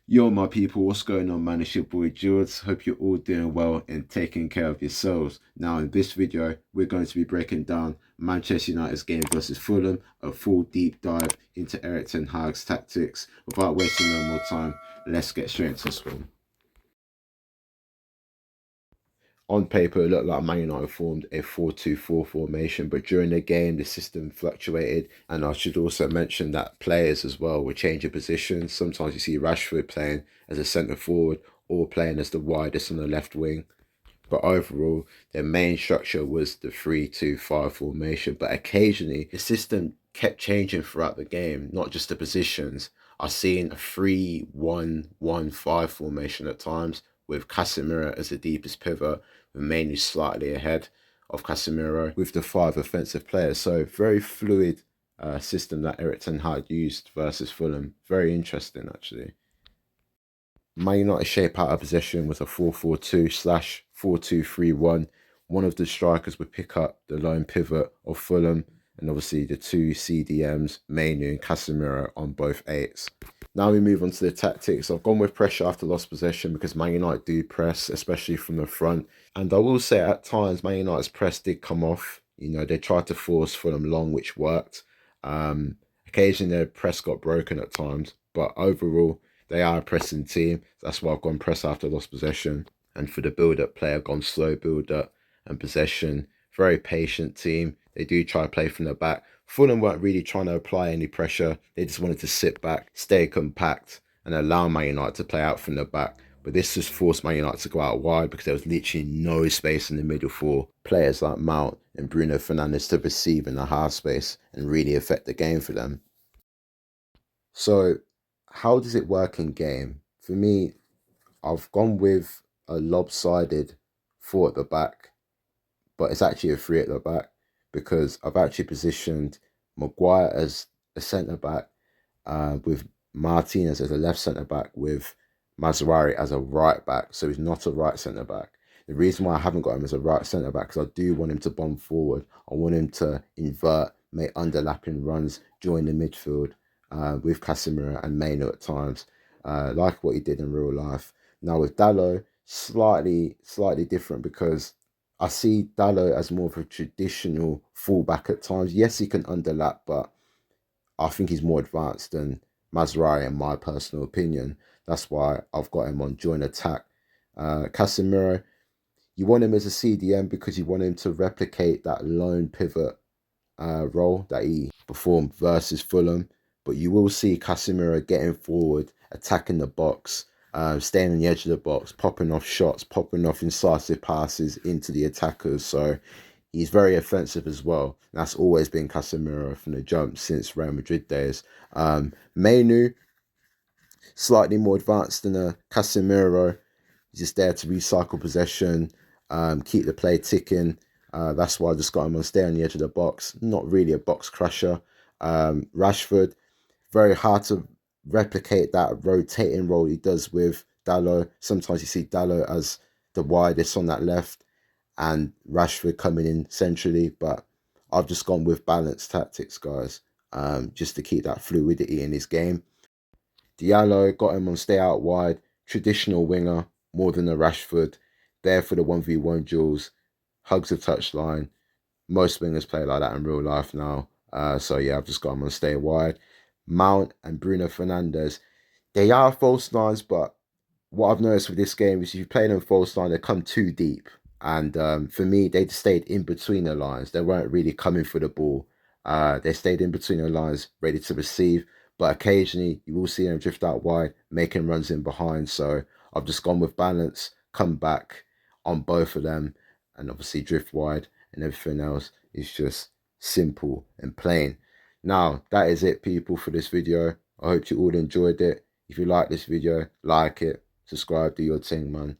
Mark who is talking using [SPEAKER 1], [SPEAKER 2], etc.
[SPEAKER 1] Yo, my people, what's going on, man? It's your boy Jules. Hope you're all doing well and taking care of yourselves. Now, in this video, we're going to be breaking down Manchester United's game versus Fulham, a full deep dive into Erik ten Hag's tactics. Without wasting no more time, let's get straight into this one. On paper, it looked like Man United formed a 4-2-4 formation, but during the game, the system fluctuated. And I should also mention that players as well were changing positions. Sometimes you see Rashford playing as a centre forward or playing as the widest on the left wing. But overall, their main structure was the 3-2-5 formation. But occasionally, the system kept changing throughout the game, not just the positions. I've seen a 3-1-1-5 formation at times, with Casemiro as the deepest pivot, with mainly slightly ahead of Casemiro, with the five offensive players. So very fluid system that Erik ten Hag used versus Fulham. Very interesting, actually. Man United shape out of possession with a 4-4-2/4-2-3-1. One of the strikers would pick up the lone pivot of Fulham, and obviously the two CDMs, Mainu and Casemiro, on both eights. Now we move on to the tactics. I've gone with pressure after lost possession because Man United do press, especially from the front. And I will say at times Man United's press did come off. You know, they tried to force Fulham long, which worked. Occasionally their press got broken at times, but overall they are a pressing team. That's why I've gone press after lost possession. And for the build-up play, I've gone slow build-up and possession. Very patient team. They do try to play from the back. Fulham weren't really trying to apply any pressure. They just wanted to sit back, stay compact, and allow Man United to play out from the back. But this just forced Man United to go out wide because there was literally no space in the middle for players like Mount and Bruno Fernandes to receive in the half space and really affect the game for them. So how does it work in game? For me, I've gone with a lopsided four at the back, but it's actually a three at the back because I've actually positioned Maguire as a centre back, with Martinez as a left centre back, with Mazraoui as a right back. So he's not a right centre back. The reason why I haven't got him as a right centre back is I do want him to bomb forward. I want him to invert, make underlapping runs, join the midfield with Casemiro and Maino at times, like what he did in real life. Now with Dalot, slightly different because I see Dalot as more of a traditional fullback at times. Yes, he can underlap, but I think he's more advanced than Mazraoui in my personal opinion. That's why I've got him on joint attack. Casemiro, you want him as a CDM because you want him to replicate that lone pivot role that he performed versus Fulham. But you will see Casemiro getting forward, attacking the box, staying on the edge of the box, popping off shots, popping off incisive passes into the attackers. So he's very offensive as well. That's always been Casemiro from the jump since Real Madrid days. Mainu, slightly more advanced than a Casemiro. He's just there to recycle possession, keep the play ticking. That's why I just got him on stay on the edge of the box. Not really a box crusher. Rashford, very hard to replicate that rotating role he does with Dalot. Sometimes you see Dalot as the widest on that left and Rashford coming in centrally, but I've just gone with balanced tactics, guys, just to keep that fluidity in his game. Diallo got him on stay out wide, traditional winger, more than a Rashford, there for the 1v1 duels, hugs the touchline. Most wingers play like that in real life now. So yeah, I've just got him on stay wide. Mount and Bruno Fernandes, they are false lines, but what I've noticed with this game is if you play them false line, they come too deep. And for me, they stayed in between the lines. They weren't really coming for the ball. They stayed in between the lines, ready to receive. But occasionally, you will see them drift out wide, making runs in behind. So I've just gone with balance, come back on both of them, and obviously drift wide. And everything else is just simple and plain. Now, that is it, people, for this video. I hope you all enjoyed it. If you like this video, like it, subscribe, do your thing, man.